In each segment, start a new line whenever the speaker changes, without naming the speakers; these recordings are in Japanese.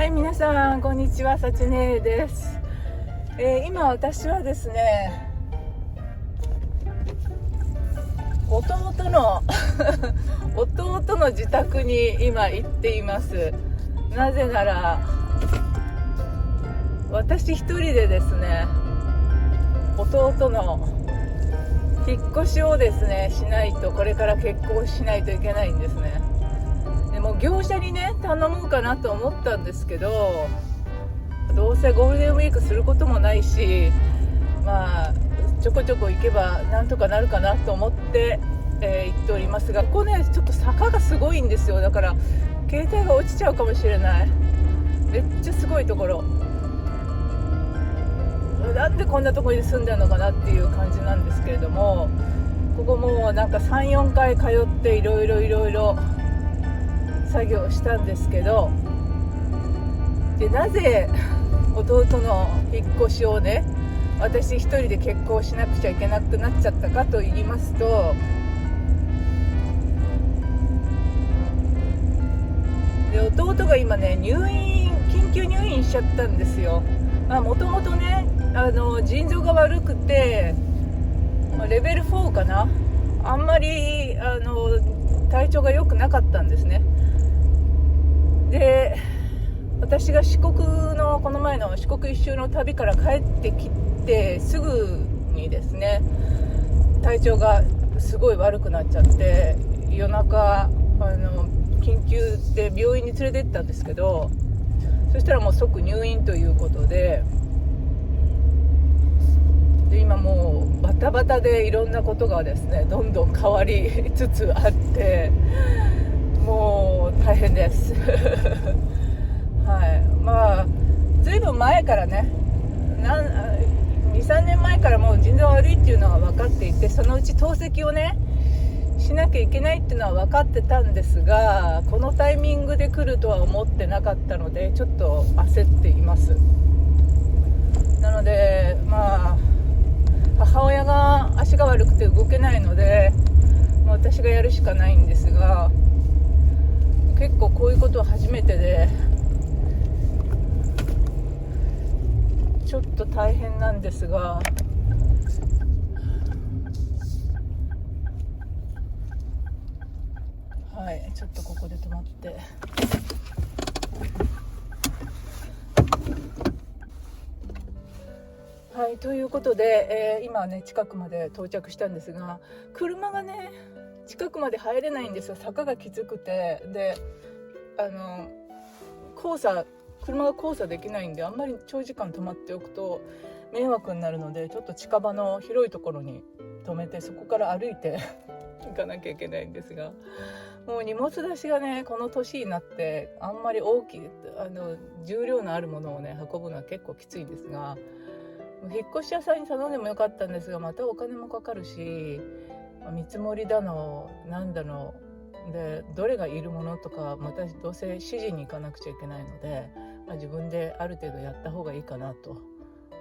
はい、皆さんこんにちは、さちねです。今私はですね、弟の弟の自宅に今行っています。なぜなら私一人でですね、弟の引っ越しをですねしないと、これから結婚しないといけないんですね。でも業者にね頼もうかなと思ったんですけど、どうせゴールデンウィークすることもないし、まあちょこちょこ行けばなんとかなるかなと思って、行っておりますが、ここねちょっと坂がすごいんですよ。だから携帯が落ちちゃうかもしれない。めっちゃすごいところ、なんでこんなところに住んでるのかなっていう感じなんですけれども、ここもなんか 3,4 回通っていろいろ作業したんですけど、でなぜ弟の引っ越しをね私一人で決行しなくちゃいけなくなっちゃったかと言いますと、で弟が今ね緊急入院しちゃったんですよ。もともとね腎臓が悪くて、レベル4かな、あんまり体調が良くなかったんですね。で私がこの前の四国一周の旅から帰ってきてすぐにですね、体調がすごい悪くなっちゃって、夜中緊急で病院に連れて行ったんですけど、そしたらもう即入院ということで、今もうバタバタでいろんなことがですねどんどん変わりつつあって、もう大変ですはい、ずいぶん前からね、2、3年前からもう腎臓悪いっていうのは分かっていて、そのうち透析をねしなきゃいけないっていうのは分かってたんですが、このタイミングで来るとは思ってなかったのでちょっと焦っています。なので母親が足が悪くて動けないので私がやるしかないんですが、結構こういうことは初めてでちょっと大変なんですが、はい、ちょっとここで止まって、はい、ということで、今ね近くまで到着したんですが、車がね近くまで入れないんですよ。坂がきつくて、で車が交差できないんで、あんまり長時間止まっておくと迷惑になるので、ちょっと近場の広いところに止めて、そこから歩いて行かなきゃいけないんですが、もう荷物出しがねこの年になってあんまり大きい重量のあるものをね運ぶのは結構きついんですが、引っ越し屋さんに頼んでもよかったんですが、またお金もかかるし、見積もりだのなんだので、どれがいるものとかまたどうせ指示に行かなくちゃいけないので、自分である程度やった方がいいかなと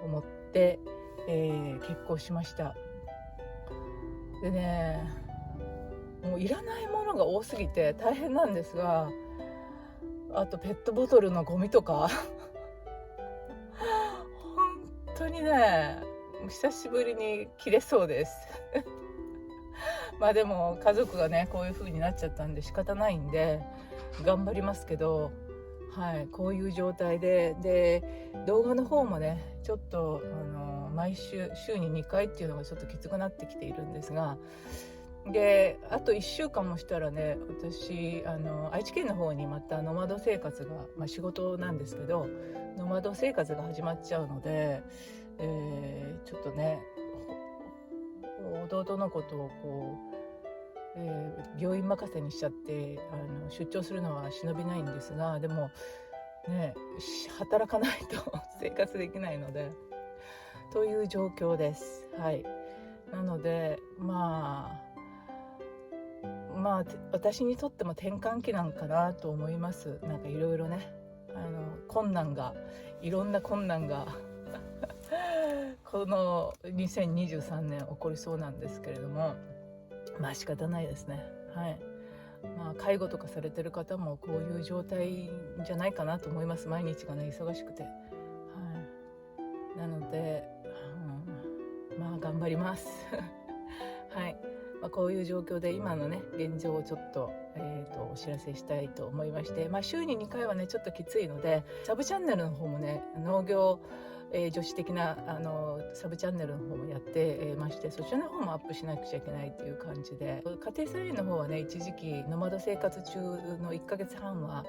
思って、決行しました。でね、もういらないものが多すぎて大変なんですが、あとペットボトルのゴミとか本当にね久しぶりに切れそうですでも家族がねこういう風になっちゃったんで仕方ないんで頑張りますけど、はい、こういう状態で動画の方もねちょっと毎週に2回っていうのがちょっときつくなってきているんですが、であと1週間もしたらね、私愛知県の方にまたノマド生活が、仕事なんですけどノマド生活が始まっちゃうので、ちょっとね弟のことを病院任せにしちゃって出張するのは忍びないんですが、でもね働かないと生活できないのでという状況です。はい、なので私にとっても転換期なんかなと思います。なんかいろいろねいろんな困難がこの2023年起こりそうなんですけれども、仕方ないですね。はい、介護とかされてる方もこういう状態じゃないかなと思います。毎日がね忙しくて、なので、頑張りますはい、こういう状況で今のね現状をちょっと、お知らせしたいと思いまして、週に2回はねちょっときついので、サブチャンネルの方もね農業、女子的なサブチャンネルの方もやってまして、そちらの方もアップしなくちゃいけないっていう感じで、家庭菜園の方はね一時期ノマド生活中の1ヶ月半は、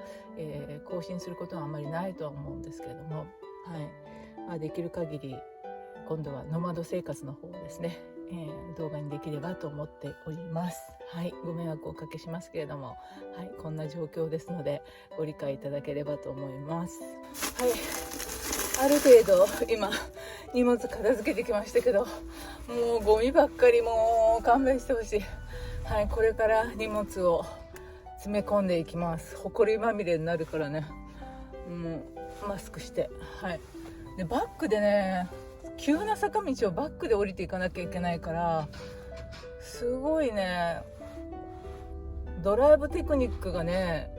更新することはあんまりないとは思うんですけれども、できる限り今度はノマド生活の方をですね、動画にできればと思っております。ご迷惑をおかけしますけれども、こんな状況ですのでご理解いただければと思います。ある程度今荷物片付けてきましたけど、もうゴミばっかり、もう勘弁してほしい。これから荷物を詰め込んでいきます。ほこりまみれになるからね、もうマスクして、でバックでね、急な坂道をバックで降りていかなきゃいけないから、すごいねドライブテクニックがね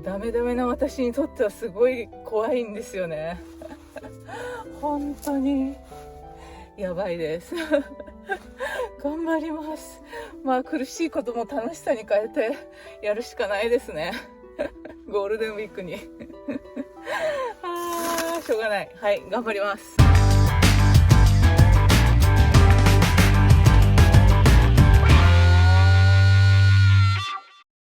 ダメな私にとってはすごい怖いんですよね本当にやばいです頑張ります。苦しいことも楽しさに変えてやるしかないですねゴールデンウィークにしょうがない。頑張ります。